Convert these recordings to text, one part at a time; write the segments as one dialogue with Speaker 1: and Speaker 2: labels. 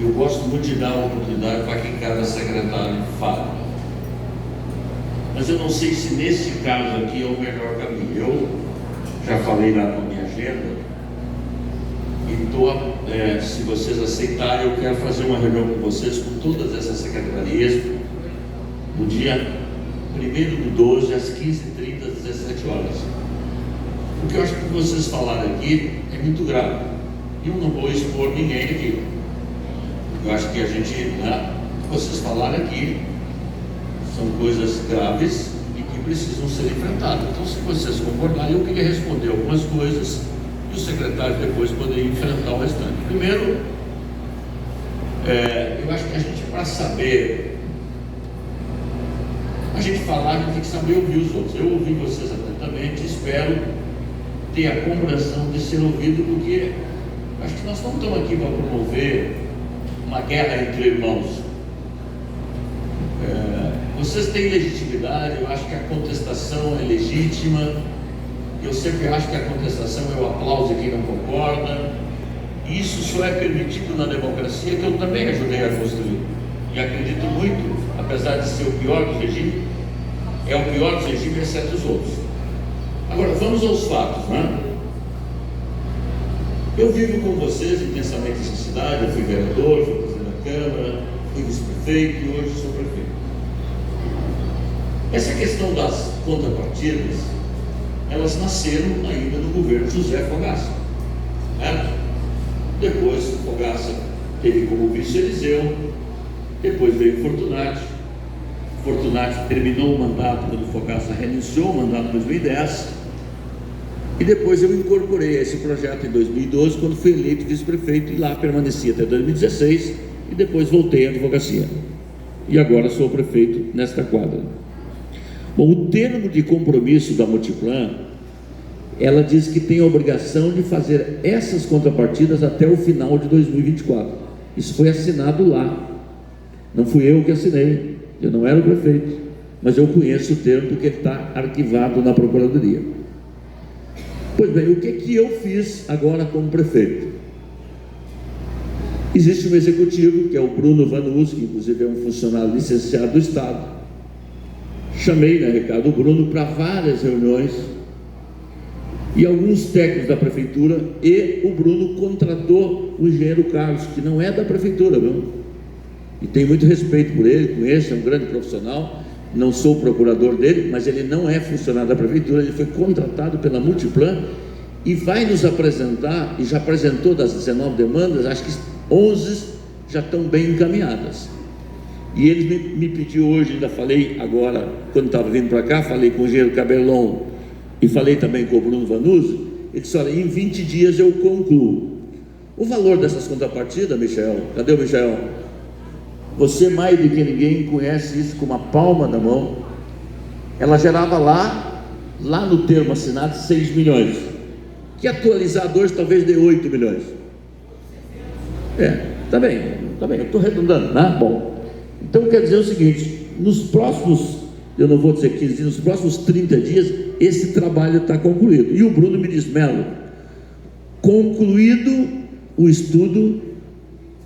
Speaker 1: eu gosto muito de dar oportunidade para quem cada secretário fala. Mas eu não sei se nesse caso aqui é o melhor caminho. Eu já falei lá na minha agenda, e se vocês aceitarem, eu quero fazer uma reunião com vocês, com todas essas secretarias, no dia 1º/12, às 15h30, às 17 horas. Porque eu acho que o que vocês falaram aqui é muito grave. E eu não vou expor ninguém aqui. Eu acho que a gente, vocês falaram aqui, são coisas graves e que precisam ser enfrentadas. Então, se vocês concordarem, eu queria responder algumas coisas e o secretário depois poderia enfrentar o restante. Primeiro, eu acho que a gente, para saber, a gente falar, a gente tem que saber ouvir os outros. Eu ouvi vocês atentamente, espero ter a compreensão de ser ouvido, porque acho que nós não estamos aqui para promover uma guerra entre irmãos. Vocês têm legitimidade, eu acho que a contestação é legítima. Eu sempre acho que a contestação é o aplauso de quem não concorda. E isso só é permitido na democracia, que eu também ajudei a construir. E acredito muito, apesar de ser o pior dos regimes, é o pior dos regimes, exceto os outros. Agora, vamos aos fatos, né? Eu vivo com vocês intensamente essa cidade. Eu fui vereador, fui presidente da Câmara, fui vice-prefeito e hoje sou prefeito. Essa questão das contrapartidas, elas nasceram ainda no governo José Fogaça, certo? Depois Fogaça teve como vice Eliseu, depois veio Fortunati. Fortunati terminou o mandato quando Fogaça renunciou ao mandato em 2010, e depois eu incorporei esse projeto em 2012, quando fui eleito vice-prefeito, e lá permaneci até 2016, e depois voltei à advocacia, e agora sou prefeito nesta quadra. Bom, o termo de compromisso da Multiplan, ela diz que tem a obrigação de fazer essas contrapartidas até o final de 2024. Isso foi assinado lá, não fui eu que assinei, eu não era o prefeito, mas eu conheço o termo porque ele está arquivado na Procuradoria. Pois bem, o que eu fiz agora como prefeito? Existe um executivo, que é o Bruno Vanus, que inclusive é um funcionário licenciado do Estado. Chamei, Ricardo, o Bruno para várias reuniões, e alguns técnicos da prefeitura, e o Bruno contratou o engenheiro Carlos, que não é da prefeitura, viu? E tenho muito respeito por ele, conheço, é um grande profissional, não sou procurador dele, mas ele não é funcionário da prefeitura, ele foi contratado pela Multiplan e vai nos apresentar, e já apresentou das 19 demandas, acho que 11 já estão bem encaminhadas. E ele me pediu hoje, ainda falei agora, quando estava vindo para cá, falei com o engenheiro Cabelon e falei também com o Bruno Vanuzzi. Ele disse: olha, em 20 dias eu concluo. O valor dessas contrapartidas, Michel, cadê o Michel? Você mais do que ninguém conhece isso com uma palma na mão. Ela gerava lá no termo assinado 6 milhões, que atualizado hoje talvez dê 8 milhões. Tá bem, eu estou arredondando, né? Bom, então quer dizer o seguinte: nos próximos, eu não vou dizer 15 dias, nos próximos 30 dias, esse trabalho está concluído. E o Bruno me diz: Melo, concluído o estudo,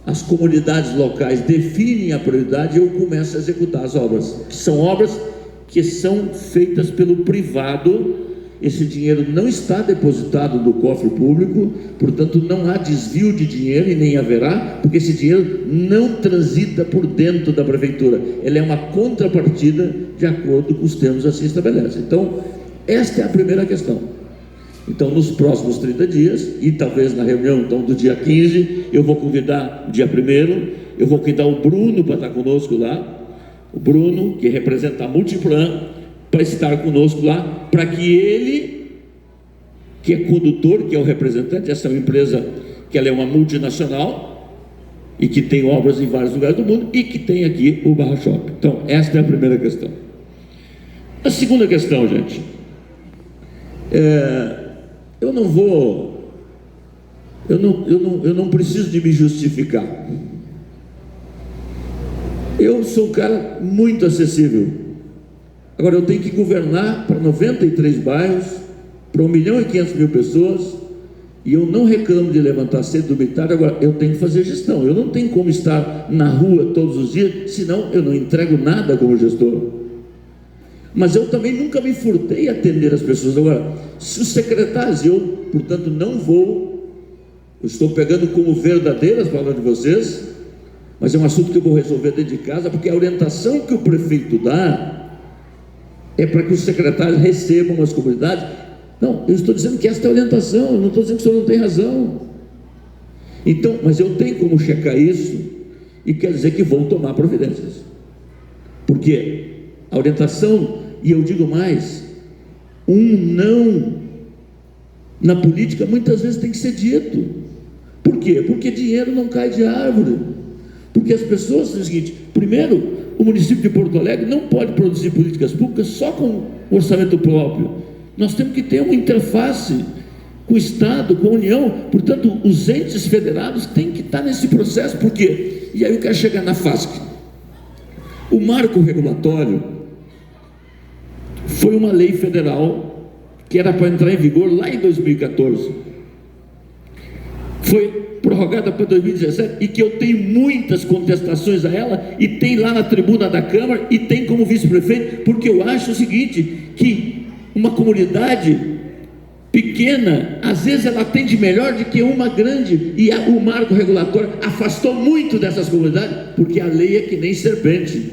Speaker 1: as comunidades locais definem a prioridade e eu começo a executar as obras, que são obras que são feitas pelo privado. Esse dinheiro não está depositado no cofre público, portanto não há desvio de dinheiro e nem haverá, porque esse dinheiro não transita por dentro da prefeitura, ele é uma contrapartida de acordo com os termos assim estabelece. Então, esta é a primeira questão. Então, nos próximos 30 dias, e talvez na reunião então, do dia 15, eu vou convidar, dia 1º, eu vou convidar o Bruno para estar conosco lá, o Bruno, que representa a Multiplan, para estar conosco lá, para que ele, que é condutor, que é o representante, essa é uma empresa que ela é uma multinacional e que tem obras em vários lugares do mundo e que tem aqui o Barra Shopping. Então, esta é a primeira questão. A segunda questão, gente, eu não preciso de me justificar. Eu sou um cara muito acessível. Agora, eu tenho que governar para 93 bairros, para 1.500.000 pessoas, E eu não reclamo de levantar cedo e dormir tarde. Agora, eu tenho que fazer gestão. Eu não tenho como estar na rua todos os dias, senão eu não entrego nada como gestor. Mas eu também nunca me furtei a atender as pessoas. Agora, se os secretários, eu, portanto, não vou, eu estou pegando como verdadeiras palavras de vocês, mas é um assunto que eu vou resolver dentro de casa, porque a orientação que o prefeito dá é para que os secretários recebam as comunidades. Não, eu estou dizendo que esta é a orientação, eu não estou dizendo que o senhor não tem razão. Então, mas eu tenho como checar isso, e quer dizer que vou tomar providências, porque a orientação, e eu digo mais, um não na política muitas vezes tem que ser dito. Por quê? Porque dinheiro não cai de árvore, porque as pessoas dizem o seguinte: primeiro, o município de Porto Alegre não pode produzir políticas públicas só com orçamento próprio. Nós temos que ter uma interface com o Estado, com a União. Portanto, os entes federados têm que estar nesse processo. Por quê? E aí eu quero chegar na FASC. O marco regulatório foi uma lei federal que era para entrar em vigor lá em 2014. Foi prorrogada para 2017 e que eu tenho muitas contestações a ela, e tem lá na tribuna da Câmara, e tem como vice-prefeito, porque eu acho o seguinte, que uma comunidade pequena, às vezes ela atende melhor do que uma grande, e o marco regulatório afastou muito dessas comunidades, porque a lei é que nem serpente,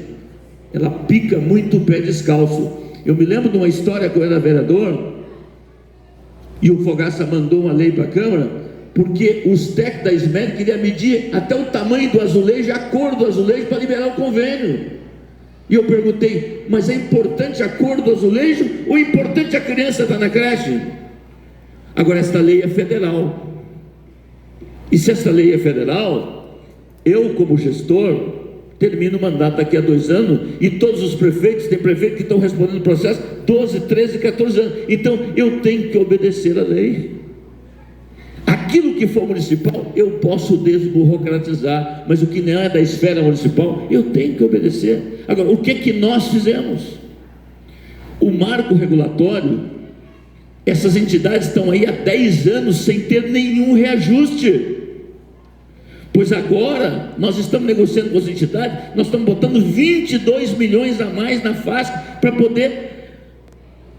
Speaker 1: ela pica muito o pé descalço. Eu me lembro de uma história que eu era vereador, e o Fogaça mandou uma lei para a Câmara, porque os técnicos da SMED queriam medir até o tamanho do azulejo, a cor do azulejo, para liberar o convênio. E eu perguntei: mas é importante a cor do azulejo ou é importante a criança estar na creche? Agora, esta lei é federal, e se essa lei é federal, eu, como gestor, termino o mandato daqui a 2 anos, e todos os prefeitos, tem prefeitos que estão respondendo o processo 12, 13, 14 anos. Então eu tenho que obedecer a lei. Aquilo que for municipal, eu posso desburocratizar, mas o que não é da esfera municipal, eu tenho que obedecer. Agora, o que nós fizemos? O marco regulatório, essas entidades estão aí há 10 anos sem ter nenhum reajuste, pois agora nós estamos negociando com as entidades, nós estamos botando 22 milhões a mais na FASC, para poder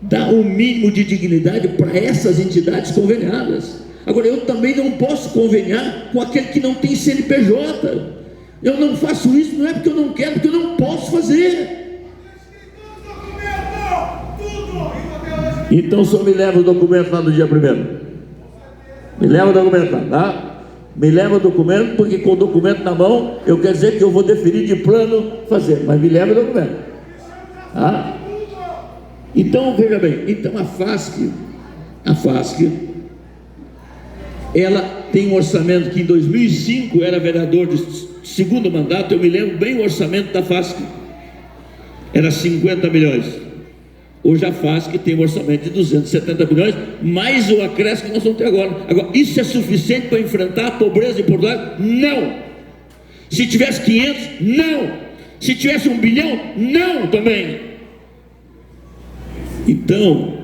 Speaker 1: dar o mínimo de dignidade para essas entidades conveniadas. Agora, eu também não posso conveniar com aquele que não tem CNPJ. Eu não faço isso, não é porque eu não quero, porque eu não posso fazer. Então o senhor me leva o documento lá no dia 1º. Me leva o documento lá, tá? Me leva o documento, porque com o documento na mão, eu quero dizer que eu vou definir de plano fazer, mas me leva o documento, tá? Então, veja bem, então a FASC, ela tem um orçamento que em 2005 era vereador de segundo mandato, eu me lembro bem o orçamento da FASC, era 50 milhões. Hoje a FASC tem um orçamento de 270 milhões, mais o acréscimo que nós vamos ter agora. Agora, isso é suficiente para enfrentar a pobreza em Porto Alegre? Não. Se tivesse 500, não. Se tivesse 1 bilhão, não também. Então,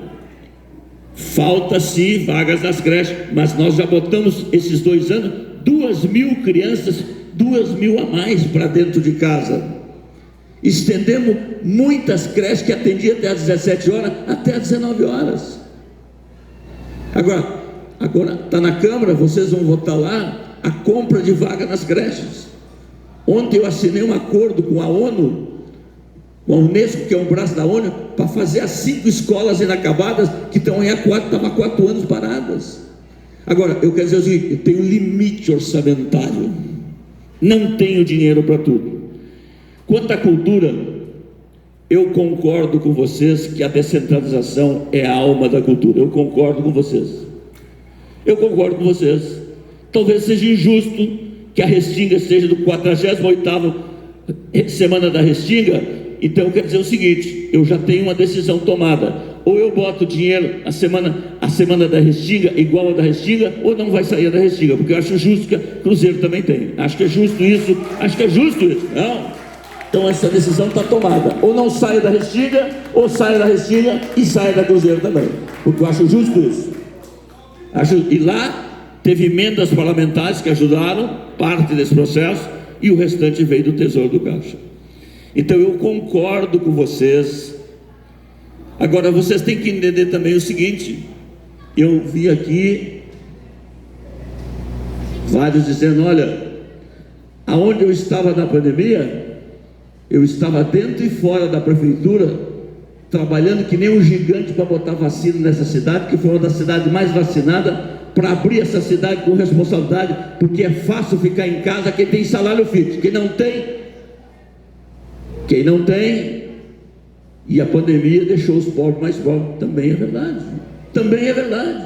Speaker 1: falta-se vagas nas creches, mas nós já botamos esses 2 anos 2.000 crianças, 2.000 a mais para dentro de casa. Estendemos muitas creches que atendiam até às 17 horas, até às 19 horas. Agora está na Câmara, vocês vão votar lá a compra de vaga nas creches. Ontem eu assinei um acordo com a ONU, com a Unesco, que é um braço da ONU, para fazer as 5 escolas inacabadas que estão aí estavam há 4 anos paradas. Agora, eu quero dizer o seguinte: eu tenho limite orçamentário, não tenho dinheiro para tudo. Quanto à cultura, eu concordo com vocês que a descentralização é a alma da cultura. Eu concordo com vocês. Talvez seja injusto que a Restinga seja do 48º Semana da Restinga. Então eu quero dizer o seguinte: eu já tenho uma decisão tomada. Ou eu boto dinheiro a semana da Restinga igual a da Restinga, ou não vai sair da Restinga, porque eu acho justo que a Cruzeiro também tem. Acho que é justo isso. Não. Então essa decisão está tomada. Ou não sai da Restinga, ou sai da Restinga e sai da Cruzeiro também, porque eu acho justo isso. E lá teve emendas parlamentares que ajudaram parte desse processo, e o restante veio do Tesouro do Caixa. Então eu concordo com vocês. Agora vocês têm que entender também o seguinte: eu vi aqui vários dizendo, olha, aonde eu estava na pandemia, eu estava dentro e fora da prefeitura, trabalhando que nem um gigante para botar vacina nessa cidade, que foi uma das cidades mais vacinadas, para abrir essa cidade com responsabilidade, porque é fácil ficar em casa quem tem salário fixo. Quem não tem, e a pandemia deixou os pobres mais pobres. Também é verdade.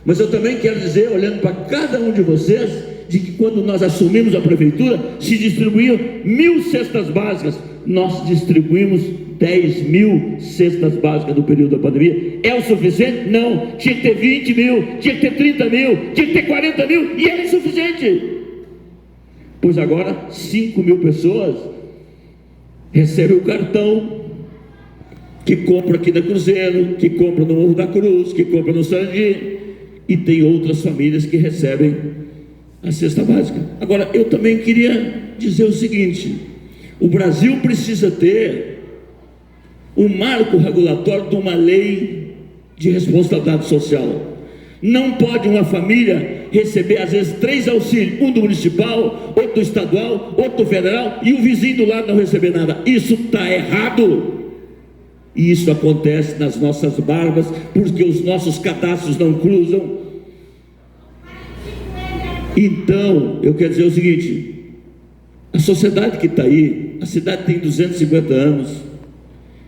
Speaker 1: Mas eu também quero dizer, olhando para cada um de vocês, de que quando nós assumimos a prefeitura, se distribuíam 1.000 cestas básicas. Nós distribuímos 10.000 cestas básicas no período da pandemia. É o suficiente? Não. Tinha que ter 20 mil, tinha que ter 30 mil, tinha que ter 40 mil, e era insuficiente. Pois agora 5.000 pessoas recebem o cartão, que compra aqui na Cruzeiro, que compra no Morro da Cruz, que compra no Sarandi, e tem outras famílias que recebem a cesta básica. Agora, eu também queria dizer o seguinte: o Brasil precisa ter um marco regulatório de uma lei de responsabilidade social. Não pode uma família receber às vezes 3 auxílios, um do municipal, outro do estadual, outro do federal, e o vizinho do lado não receber nada. Isso está errado. E isso acontece nas nossas barbas, porque os nossos cadastros não cruzam. Então, eu quero dizer o seguinte: a sociedade que está aí, a cidade tem 250 anos,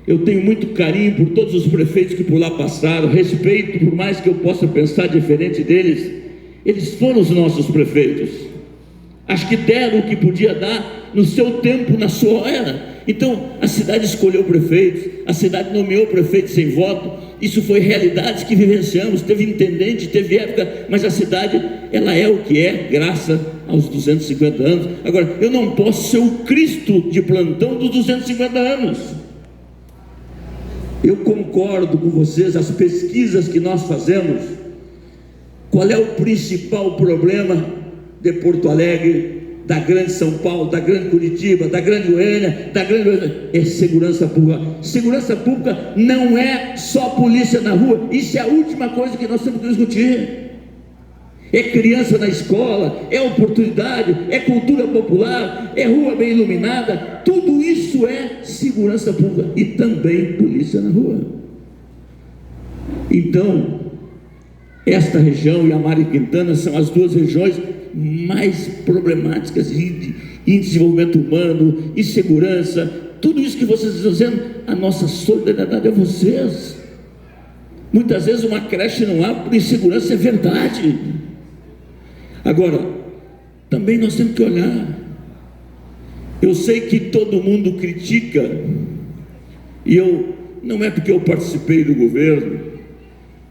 Speaker 1: eu tenho muito carinho por todos os prefeitos que por lá passaram, respeito, por mais que eu possa pensar diferente deles, eles foram os nossos prefeitos, acho que deram o que podia dar no seu tempo, na sua era. Então a cidade escolheu prefeitos, a cidade nomeou prefeito sem voto. Isso foi realidades que vivenciamos. Teve intendente, teve época, mas a cidade, ela é o que é, graças aos 250 anos. Agora, eu não posso ser o Cristo de plantão dos 250 anos. Eu concordo com vocês, as pesquisas que nós fazemos, qual é o principal problema de Porto Alegre, da grande São Paulo, da grande Curitiba, da grande Goiânia, é segurança pública. Segurança pública não é só polícia na rua. Isso é a última coisa que nós temos que discutir. É criança na escola, é oportunidade, é cultura popular, é rua bem iluminada. Tudo isso é segurança pública e também polícia na rua. Então, esta região e a Mário Quintana são as duas regiões mais problemáticas em desenvolvimento humano, insegurança, tudo isso que vocês estão dizendo. A nossa solidariedade é vocês. Muitas vezes uma creche não abre por insegurança, é verdade. Agora, também nós temos que olhar. Eu sei que todo mundo critica, e eu, não é porque eu participei do governo,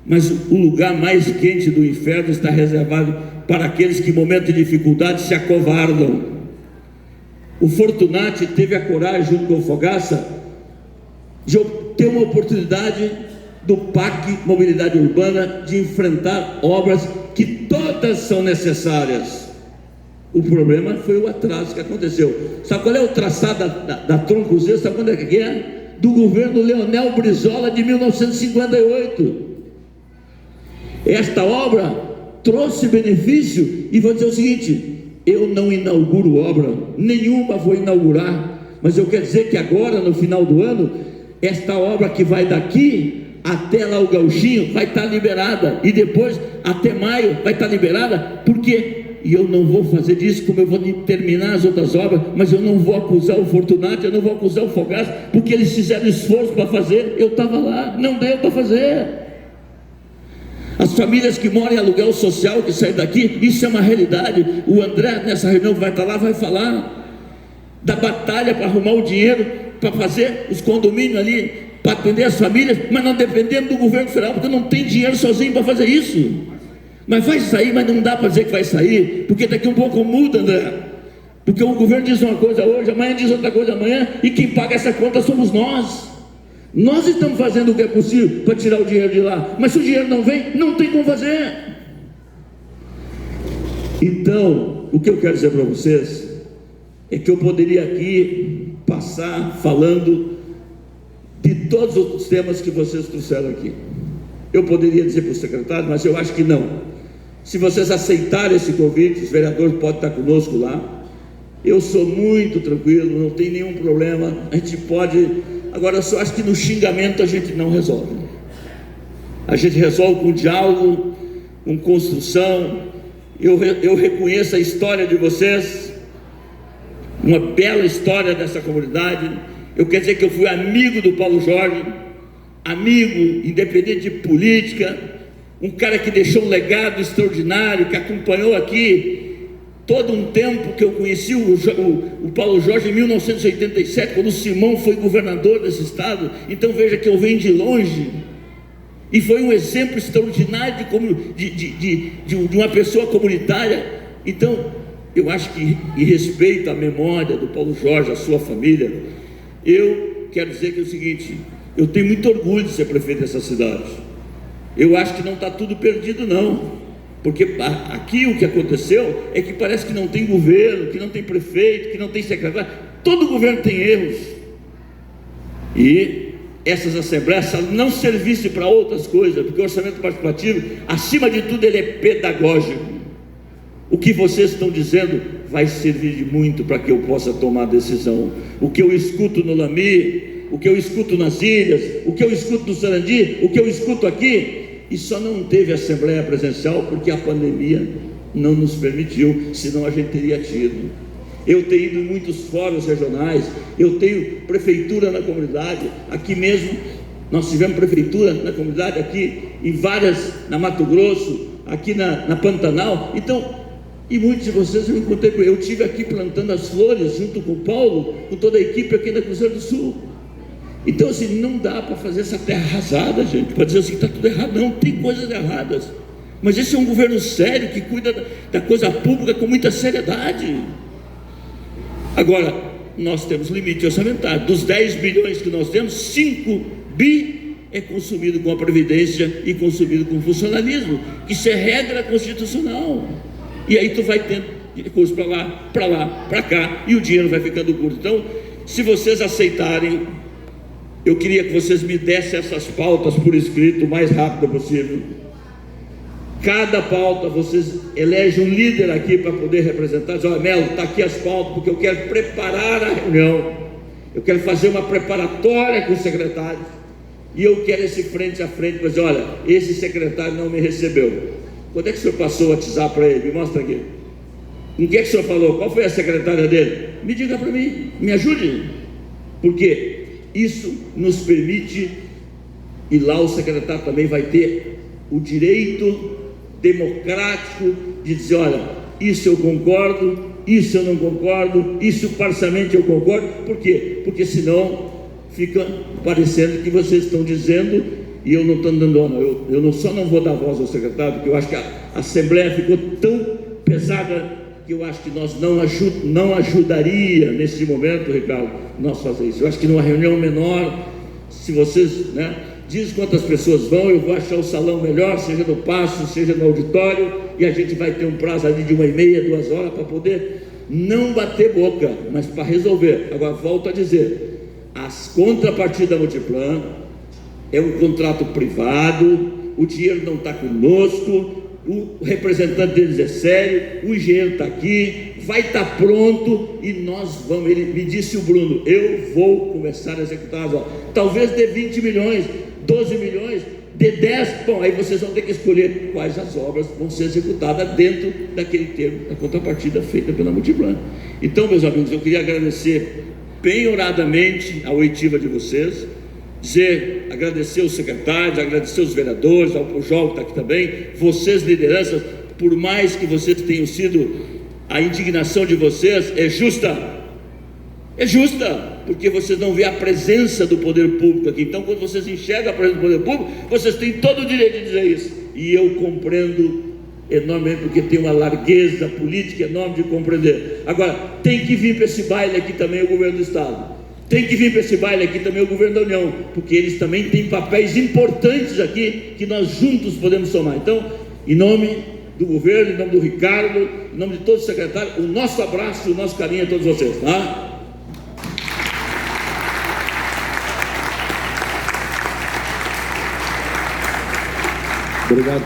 Speaker 1: mas o lugar mais quente do inferno está reservado para aqueles que em momento de dificuldade se acovardam. O Fortunati teve a coragem, junto com o Fogaça, de ter uma oportunidade do PAC Mobilidade Urbana, de enfrentar obras que todas são necessárias. O problema foi o atraso que aconteceu. Sabe qual é o traçado da Tronco Z? Sabe quando é que é? Do governo Leonel Brizola, de 1958. Esta obra trouxe benefício, e vou dizer o seguinte: eu não inauguro obra nenhuma, vou inaugurar, mas eu quero dizer que agora, no final do ano, esta obra que vai daqui até lá o Gauchinho vai estar liberada, e depois até maio vai estar liberada, porque, e eu não vou fazer disso como eu vou terminar as outras obras, mas eu não vou acusar o Fortunati, eu não vou acusar o Fogaça, porque eles fizeram esforço para fazer. Eu estava lá, não deu para fazer. As famílias que moram em aluguel social, que saem daqui, isso é uma realidade. O André, nessa reunião que vai estar lá, vai falar da batalha para arrumar o dinheiro, para fazer os condomínios ali, para atender as famílias, mas não dependendo do governo federal, porque não tem dinheiro sozinho para fazer isso. Mas vai sair, mas não dá para dizer que vai sair, porque daqui a um pouco muda, André. Porque o governo diz uma coisa hoje, amanhã diz outra coisa amanhã, e quem paga essa conta somos nós. Nós estamos fazendo o que é possível para tirar o dinheiro de lá, mas se o dinheiro não vem, não tem como fazer. Então, o que eu quero dizer para vocês é que eu poderia aqui passar falando de todos os temas que vocês trouxeram aqui. Eu poderia dizer para o secretário, mas eu acho que não. Se vocês aceitarem esse convite, os vereadores podem estar conosco lá. Eu sou muito tranquilo, não tem nenhum problema. A gente pode. Agora, eu só acho que no xingamento a gente não resolve. A gente resolve com diálogo, com construção. Eu reconheço a história de vocês, uma bela história dessa comunidade. Eu quero dizer que eu fui amigo do Paulo Jorge, amigo, independente de política, um cara que deixou um legado extraordinário, que acompanhou aqui todo um tempo, que eu conheci o Paulo Jorge em 1987, quando o Simão foi governador desse estado. Então veja que eu venho de longe, e foi um exemplo extraordinário de uma pessoa comunitária. Então eu acho que, em respeito à memória do Paulo Jorge, à sua família, eu quero dizer que é o seguinte: eu tenho muito orgulho de ser prefeito dessa cidade. Eu acho que não está tudo perdido não, porque aqui o que aconteceu é que parece que não tem governo, que não tem prefeito, que não tem secretário. Todo governo tem erros, e essas assembleias, se não servissem para outras coisas, porque o orçamento participativo, acima de tudo, ele é pedagógico. O que vocês estão dizendo vai servir de muito para que eu possa tomar decisão. O que eu escuto no Lami, o que eu escuto nas ilhas, o que eu escuto no Sarandi, o que eu escuto aqui, e só não teve assembleia presencial porque a pandemia não nos permitiu, senão a gente teria tido. Eu tenho ido em muitos fóruns regionais, eu tenho prefeitura na comunidade, aqui mesmo nós tivemos prefeitura na comunidade, aqui em várias, na Mato Grosso, aqui na Pantanal. Então, e muitos de vocês eu encontrei com ele. Eu estive aqui plantando as flores junto com o Paulo, com toda a equipe aqui da Cruzeiro do Sul. Então assim, não dá para fazer essa terra arrasada, gente, para dizer assim que está tudo errado. Não, tem coisas erradas, mas esse é um governo sério, que cuida da coisa pública com muita seriedade. Agora, nós temos limite orçamentário. Dos 10 bilhões que nós temos, 5 bi é consumido com a Previdência e consumido com o funcionalismo. Isso é regra constitucional. E aí tu vai tendo recurso para lá, para cá, e o dinheiro vai ficando curto. Então, se vocês aceitarem, eu queria que vocês me dessem essas pautas por escrito o mais rápido possível. Cada pauta vocês elegem um líder aqui para poder representar. Diz: olha, Melo, está aqui as pautas, porque eu quero preparar a reunião, eu quero fazer uma preparatória com os secretários, e eu quero esse frente a frente para dizer: olha, esse secretário não me recebeu. Quando é que o senhor passou o WhatsApp para ele? Me mostra aqui. Com o que é que o senhor falou? Qual foi a secretária dele? Me diga para mim, me ajude. Porque isso nos permite, e lá o secretário também vai ter o direito democrático de dizer: olha, isso eu concordo, isso eu não concordo, isso parcialmente eu concordo. Por quê? Porque senão fica parecendo que vocês estão dizendo, e eu não estou dando não. Eu só não vou dar voz ao secretário, porque eu acho que a Assembleia ficou tão pesada que eu acho que nós não ajudaria nesse momento, Ricardo, nós fazer isso. Eu acho que numa reunião menor, se vocês, diz quantas pessoas vão, eu vou achar o salão melhor, seja no Paço, seja no auditório, e a gente vai ter um prazo ali de 1h30, 2 horas, para poder não bater boca, mas para resolver. Agora, volto a dizer, as contrapartidas da Multiplan é um contrato privado, o dinheiro não está conosco, o representante deles é sério, o engenheiro está aqui, vai estar pronto, e nós vamos. Ele me disse, o Bruno: eu vou começar a executar as obras, talvez dê 20 milhões, 12 milhões, dê 10, bom, aí vocês vão ter que escolher quais as obras vão ser executadas dentro daquele termo, da contrapartida feita pela Multiplan. Então, meus amigos, eu queria agradecer penhoradamente a oitiva de vocês, agradecer os secretários, agradecer os vereadores, ao Pujol que está aqui também, vocês lideranças, por mais que vocês tenham sido, a indignação de vocês é justa, porque vocês não vê a presença do poder público aqui. Então, quando vocês enxergam a presença do poder público, vocês têm todo o direito de dizer isso, e eu compreendo enormemente, porque tem uma largueza política enorme de compreender. Agora, tem que vir para esse baile aqui também o governo do estado, tem que vir para esse baile aqui também o governo da União, porque eles também têm papéis importantes aqui, que nós juntos podemos somar. Então, em nome do governo, em nome do Ricardo, em nome de todos os secretários, o nosso abraço e o nosso carinho a todos vocês, tá?
Speaker 2: Obrigado.